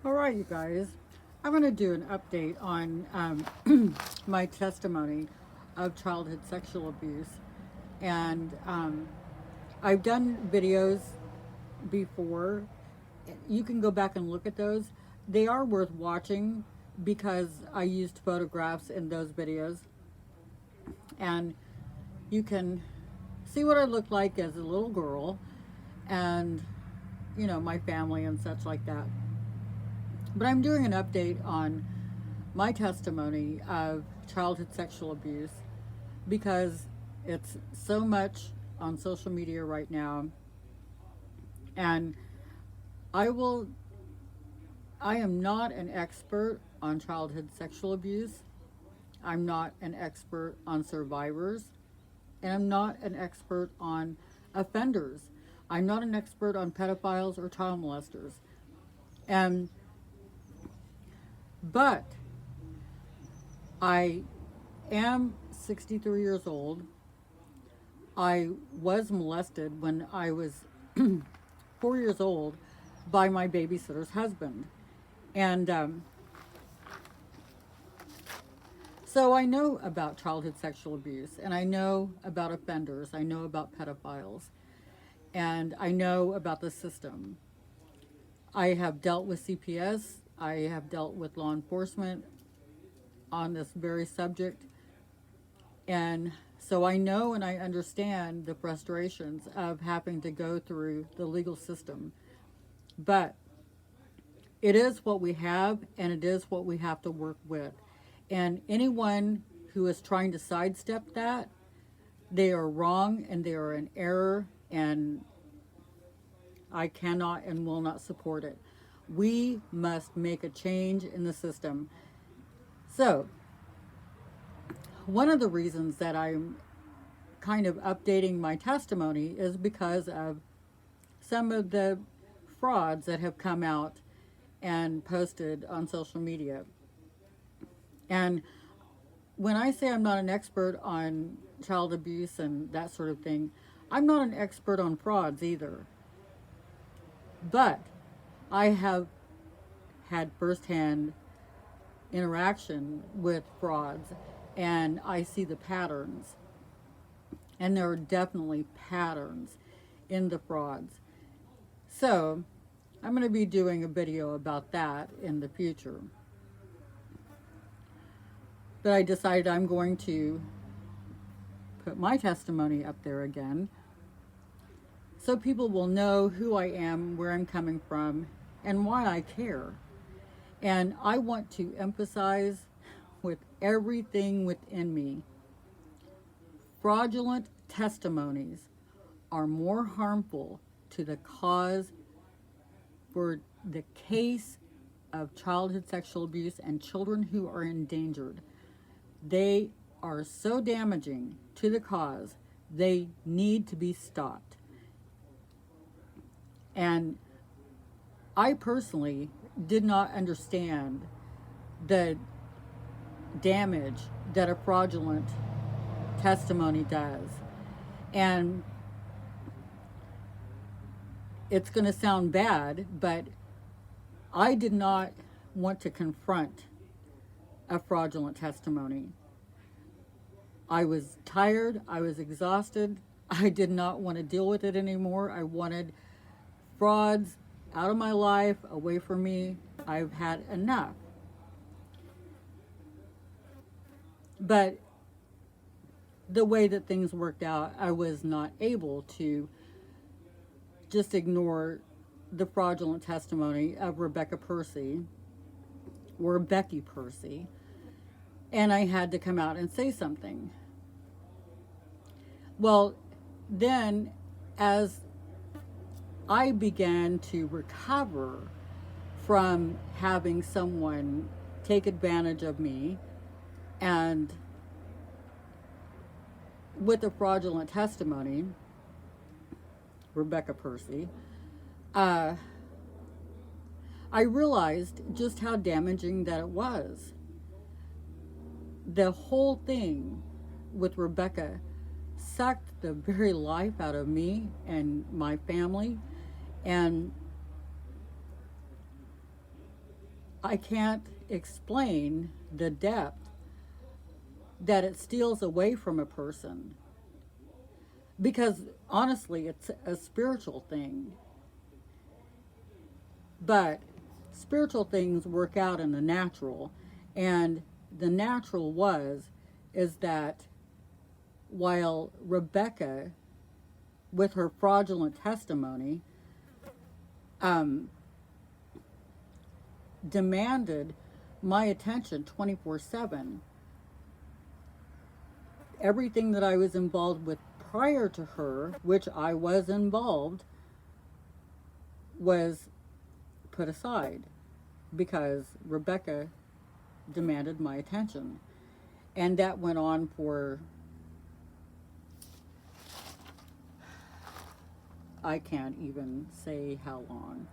All right, you guys. I'm going to do an update on my testimony of childhood sexual abuse. And I've done videos before. You can go back and look at those. They are worth watching because I used photographs in those videos. And you can see what I looked like as a little girl and, my family and such like that. But I'm doing an update on my testimony of childhood sexual abuse because it's so much on social media right now. And I will, I am not an expert on childhood sexual abuse. I'm not an expert on survivors. And I'm not an expert on offenders. I'm not an expert on pedophiles or child molesters. And, but I am 63 years old. I was molested when I was 4 years old by my babysitter's husband. And so I know about childhood sexual abuse, and I know about offenders, I know about pedophiles, and I know about the system. I have dealt with CPS, I have dealt with law enforcement on this very subject. And so I know and I understand the frustrations of having to go through the legal system. But it is what we have and it is what we have to work with. And anyone who is trying to sidestep that, they are wrong and they are in error, and I cannot and will not support it. We must make a change in the system. So, one of the reasons that I'm kind of updating my testimony is because of some of the frauds that have come out and posted on social media. And when I say I'm not an expert on child abuse and that sort of thing, I'm not an expert on frauds either. But I have had firsthand interaction with frauds and I see the patterns. And there are definitely patterns in the frauds. So I'm going to be doing a video about that in the future. But I decided I'm going to put my testimony up there again so people will know who I am, where I'm coming from, and why I care. And I want to emphasize with everything within me, fraudulent testimonies are more harmful to the cause for the case of childhood sexual abuse and children who are endangered. They are so damaging to the cause, they need to be stopped. And I personally did not understand the damage that a fraudulent testimony does. And it's going to sound bad, but I did not want to confront a fraudulent testimony. I was tired, I was exhausted, I did not want to deal with it anymore. I wanted frauds out of my life, away from me. I've had enough. But the way that things worked out, I was not able to just ignore the fraudulent testimony of Rebecca Percy, or Becky Percy, and I had to come out and say something. Well, then, as I began to recover from having someone take advantage of me and with a fraudulent testimony, Rebecca Percy, I realized just how damaging that it was. The whole thing with Rebecca sucked the very life out of me and my family. And I can't explain the depth that it steals away from a person, because honestly, it's a spiritual thing. But spiritual things work out in the natural, and the natural is that while Rebecca, with her fraudulent testimony, um, demanded my attention 24/7, everything that I was involved with prior to her, which I was involved, was put aside because Rebecca demanded my attention. And that went on for, I can't even say how long,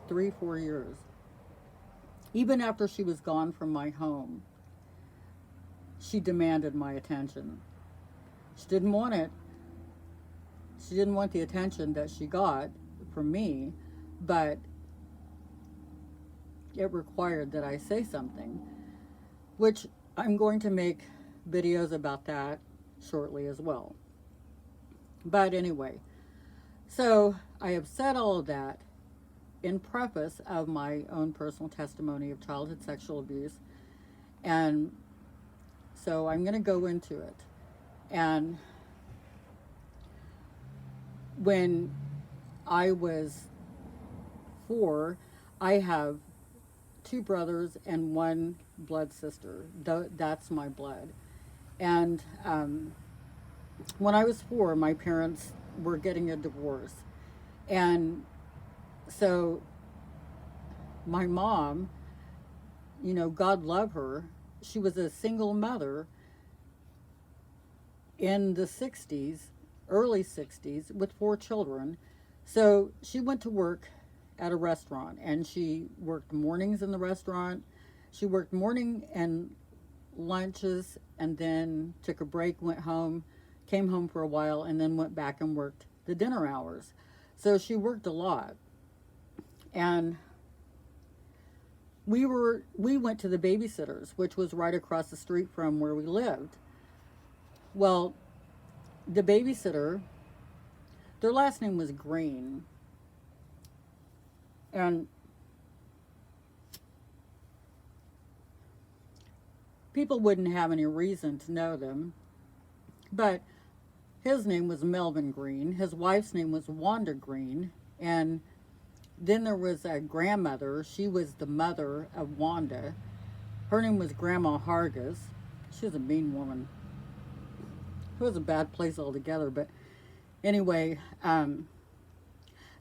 3, 4 years. Even after she was gone from my home, she demanded my attention. She didn't want it. She didn't want the attention that she got from me, but it required that I say something, which I'm going to make videos about that shortly as well. But anyway, so I have said all of that in preface of my own personal testimony of childhood sexual abuse, and so I'm going to go into it. And when I was 4, I have 2 brothers and 1 blood sister. That's my blood. And when I was 4, my parents were getting a divorce. And so my mom, God love her, she was a single mother in the 60s, early 60s, with 4 children. So she went to work at a restaurant, and she worked mornings in the restaurant. She worked morning and lunches, and then took a break, went home, came home for a while, and then went back and worked the dinner hours. So she worked a lot. And we went to the babysitters, which was right across the street from where we lived. Well, the babysitter, their last name was Green. And people wouldn't have any reason to know them, but his name was Melvin Green. His wife's name was Wanda Green. And then there was a grandmother. She was the mother of Wanda. Her name was Grandma Hargis. She was a mean woman. It was a bad place altogether. But anyway,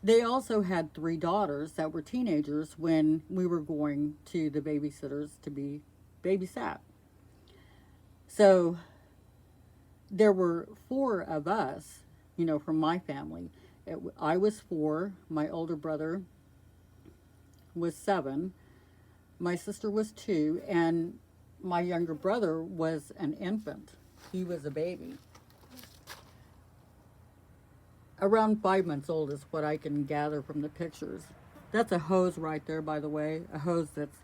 they also had 3 daughters that were teenagers when we were going to the babysitters to be babysat. So there were 4 of us, from my family. I was 4, my older brother was 7, my sister was 2, and my younger brother was an infant. He was a baby. Around 5 months old is what I can gather from the pictures. That's a hose right there, by the way, a hose that's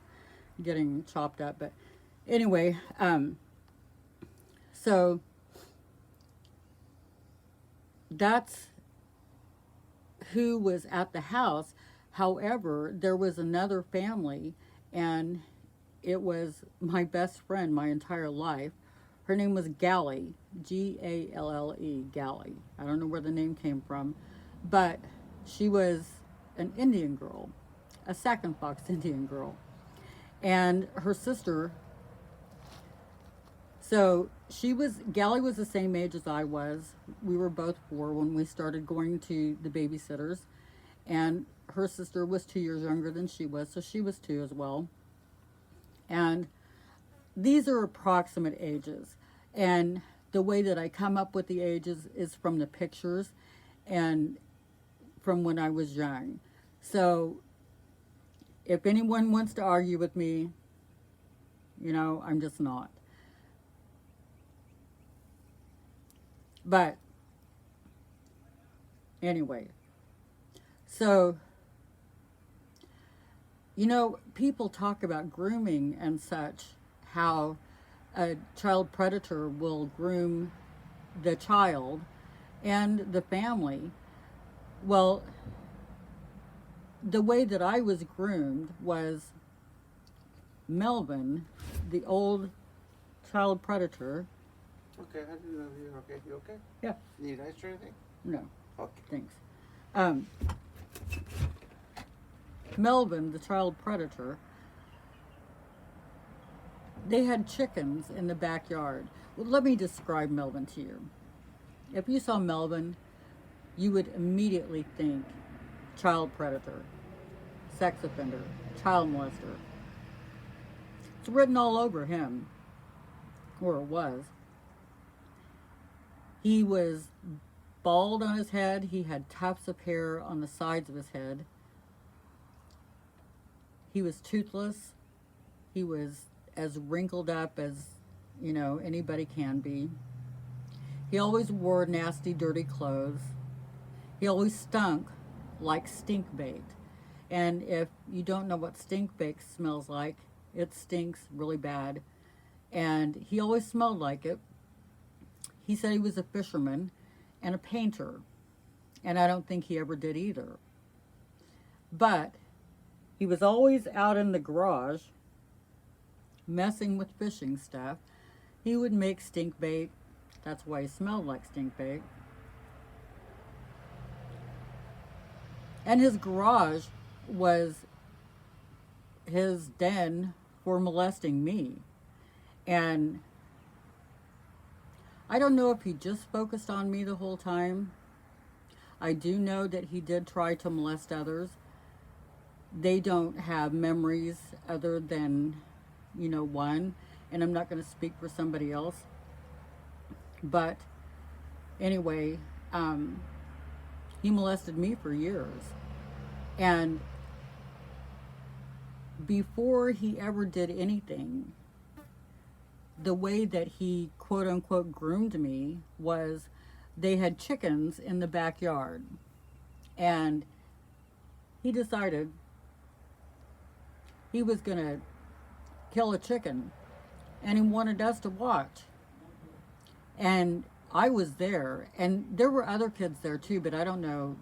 getting chopped up. But anyway, so that's who was at the house. However, there was another family, and it was my best friend my entire life. Her name was Galle, Galle, Galle. I don't know where the name came from, but she was an Indian girl, a Sac and Fox Indian girl. And her sister, so Galle was the same age as I was. We were both 4 when we started going to the babysitters. And her sister was 2 years younger than she was, so she was 2 as well. And these are approximate ages. And the way that I come up with the ages is from the pictures and from when I was young. So if anyone wants to argue with me, I'm just not. But anyway, so People talk about grooming and such, how a child predator will groom the child and the family. Well, the way that I was groomed was Melvin, the old child predator. Okay, I didn't know you. Okay, you okay? Yeah. Need ice or anything? No, Okay. thanks. Um, Melvin, the child predator, they had chickens in the backyard. Well, let me describe Melvin to you. If you saw Melvin, you would immediately think child predator, sex offender, child molester. It's written all over him, or it was. He was bald on his head. He had tufts of hair on the sides of his head. He was toothless. He was as wrinkled up as, anybody can be. He always wore nasty, dirty clothes. He always stunk like stink bait. And if you don't know what stink bait smells like, it stinks really bad. And he always smelled like it. He said he was a fisherman and a painter. And I don't think he ever did either. But he was always out in the garage messing with fishing stuff. He would make stink bait. That's why he smelled like stink bait. And his garage was his den for molesting me. And I don't know if he just focused on me the whole time. I do know that he did try to molest others. They don't have memories other than, one. And I'm not going to speak for somebody else. But anyway, he molested me for years. And before he ever did anything, the way that he quote unquote groomed me was they had chickens in the backyard. And he decided he was going to kill a chicken. And he wanted us to watch. And I was there, and there were other kids there too, but I don't know,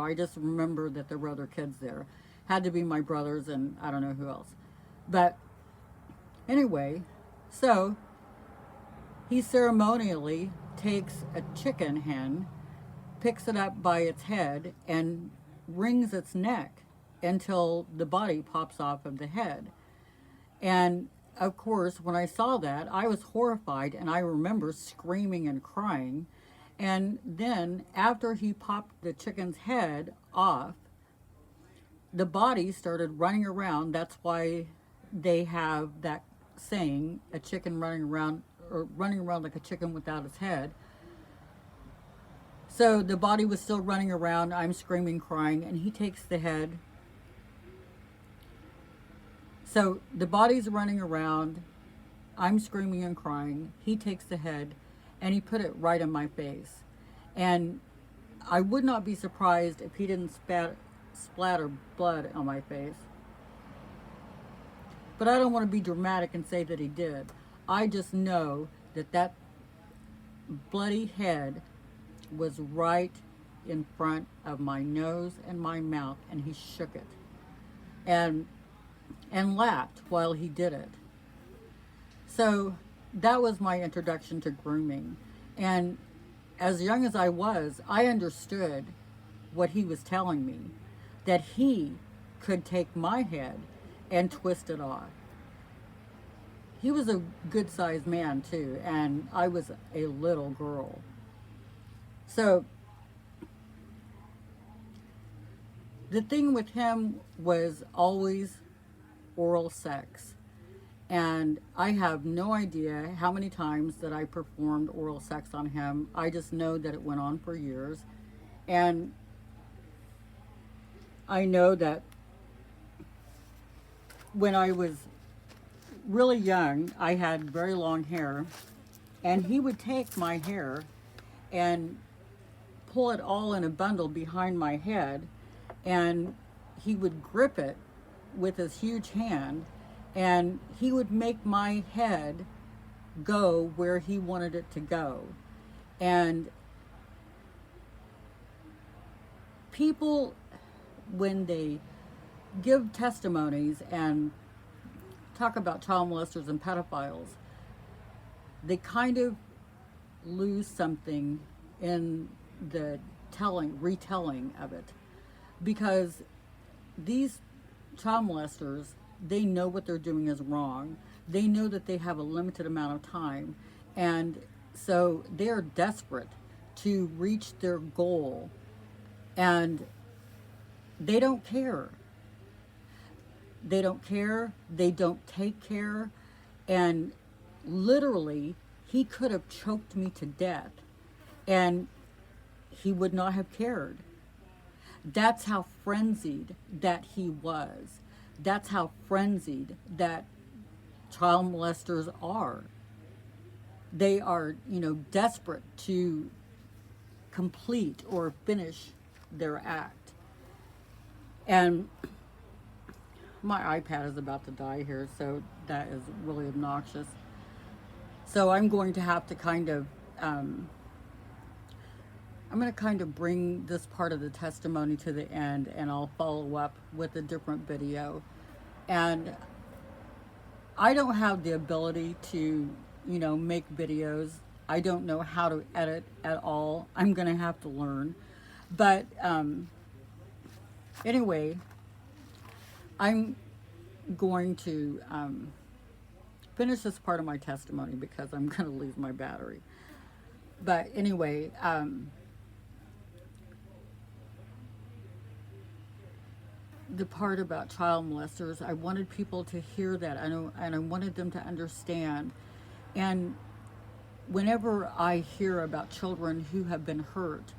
I just remember that there were other kids there. Had to be my brothers and I don't know who else. But anyway, so he ceremonially takes a chicken hen, picks it up by its head, and wrings its neck until the body pops off of the head. And of course, when I saw that, I was horrified, and I remember screaming and crying. And then, after he popped the chicken's head off, the body started running around. That's why they have that saying, a chicken running around, or running around like a chicken without its head. So the body was still running around. I'm screaming, crying, and he takes the head. So the body's running around, I'm screaming and crying, he takes the head, and he put it right in my face. And I would not be surprised if he didn't splatter blood on my face. But I don't want to be dramatic and say that he did. I just know that that bloody head was right in front of my nose and my mouth, and he shook it. And laughed while he did it. So that was my introduction to grooming. And as young as I was, I understood what he was telling me, that he could take my head and twist it off. He was a good-sized man too, and I was a little girl. So the thing with him was always oral sex. And I have no idea how many times that I performed oral sex on him. I just know that it went on for years. And I know that when I was really young, I had very long hair, and he would take my hair and pull it all in a bundle behind my head, and he would grip it with his huge hand, and he would make my head go where he wanted it to go. And people, when they give testimonies and talk about child molesters and pedophiles, they kind of lose something in the retelling of it, because these child molesters, they know what they're doing is wrong. They know that they have a limited amount of time, and so they are desperate to reach their goal, and they don't care. They don't care. They don't take care. And literally, he could have choked me to death, and he would not have cared. That's how frenzied that he was. That's how frenzied that child molesters are. They are, desperate to complete or finish their act. And my iPad is about to die here, so that is really obnoxious. So I'm going to have to kind of bring this part of the testimony to the end, and I'll follow up with a different video. And I don't have the ability to, make videos. I don't know how to edit at all. I'm going to have to learn. But anyway, I'm going to finish this part of my testimony because I'm going to lose my battery. But anyway, the part about child molesters, I wanted people to hear that, and I wanted them to understand. And whenever I hear about children who have been hurt,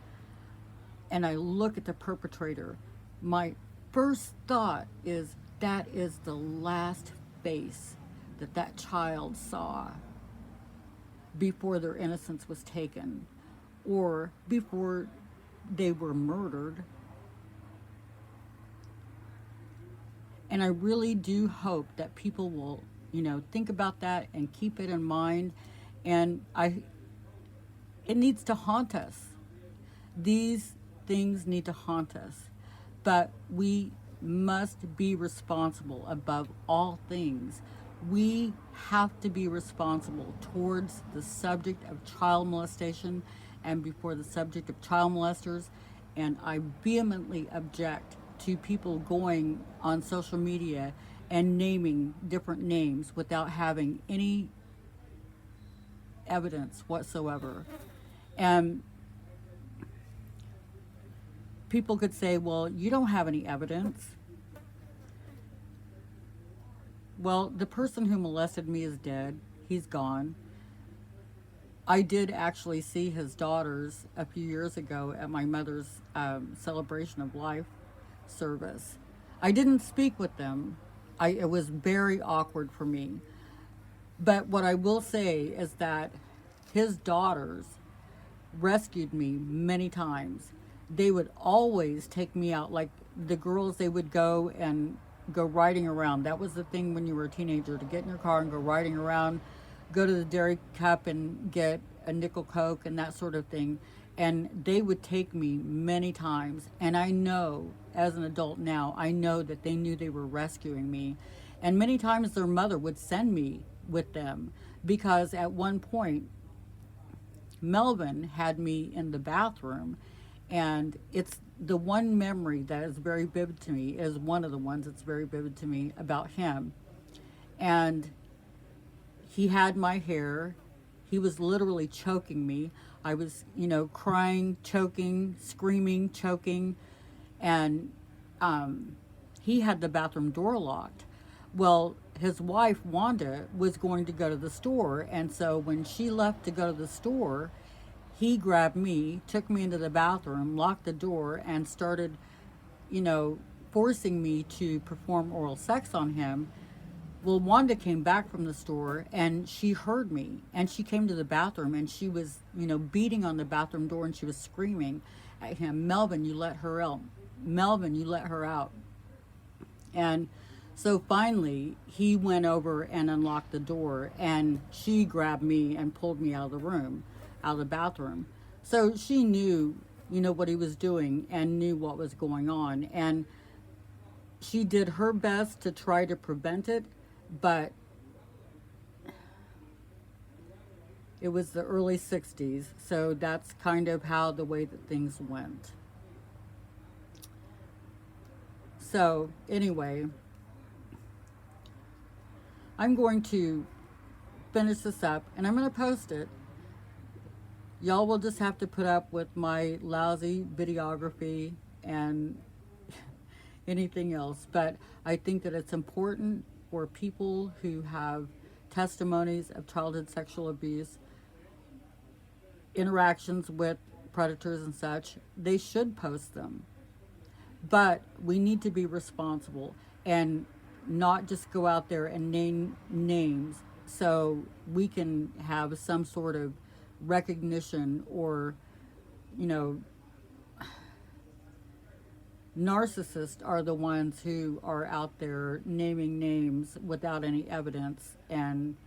and I look at the perpetrator, my first thought is that is the last face that child saw before their innocence was taken, or before they were murdered. And I really do hope that people will, think about that and keep it in mind. And it needs to haunt us. These things need to haunt us. But we must be responsible above all things. We have to be responsible towards the subject of child molestation and before the subject of child molesters. And I vehemently object to people going on social media and naming different names without having any evidence whatsoever. And people could say, well, you don't have any evidence. Well, the person who molested me is dead. He's gone. I did actually see his daughters a few years ago at my mother's celebration of life service. I didn't speak with them. It was very awkward for me. But what I will say is that his daughters rescued me many times. They would always take me out. Like the girls, they would go riding around. That was the thing when you were a teenager, to get in your car and go riding around, go to the Dairy Cup and get a nickel Coke and that sort of thing. And they would take me many times. And I know, as an adult now, I know that they knew they were rescuing me. And many times their mother would send me with them, because at one point, Melvin had me in the bathroom, and it's the one memory that is very vivid to me, is one of the ones that's very vivid to me about him. And he had my hair. He was literally choking me. I was, crying, choking, screaming, choking, and he had the bathroom door locked. Well, his wife, Wanda, was going to go to the store, and so when she left to go to the store, he grabbed me, took me into the bathroom, locked the door, and started, forcing me to perform oral sex on him. Well, Wanda came back from the store, and she heard me, and she came to the bathroom, and she was, beating on the bathroom door, and she was screaming at him, "Melvin, you let her out. Melvin, you let her out." And So finally, he went over and unlocked the door, and she grabbed me and pulled me out of the room, out of the bathroom. So she knew, what he was doing and knew what was going on. And she did her best to try to prevent it, but it was the early 60s, so that's kind of how the way that things went. So, anyway, I'm going to finish this up and I'm going to post it. Y'all will just have to put up with my lousy videography and anything else, but I think that it's important for people who have testimonies of childhood sexual abuse, interactions with predators and such, they should post them. But we need to be responsible and not just go out there and name names so we can have some sort of recognition or, narcissists are the ones who are out there naming names without any evidence, and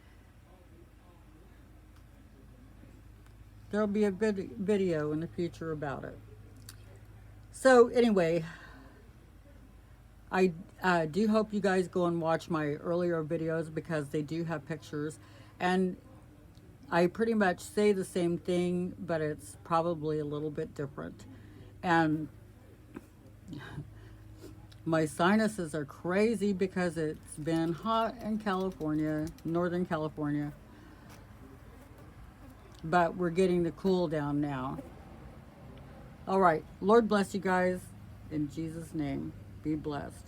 there'll be a video in the future about it. So anyway, I do hope you guys go and watch my earlier videos because they do have pictures, and I pretty much say the same thing, but it's probably a little bit different. And my sinuses are crazy because it's been hot in California, Northern California, but we're getting the cool down now. All right, Lord bless you guys in Jesus' name. Be blessed.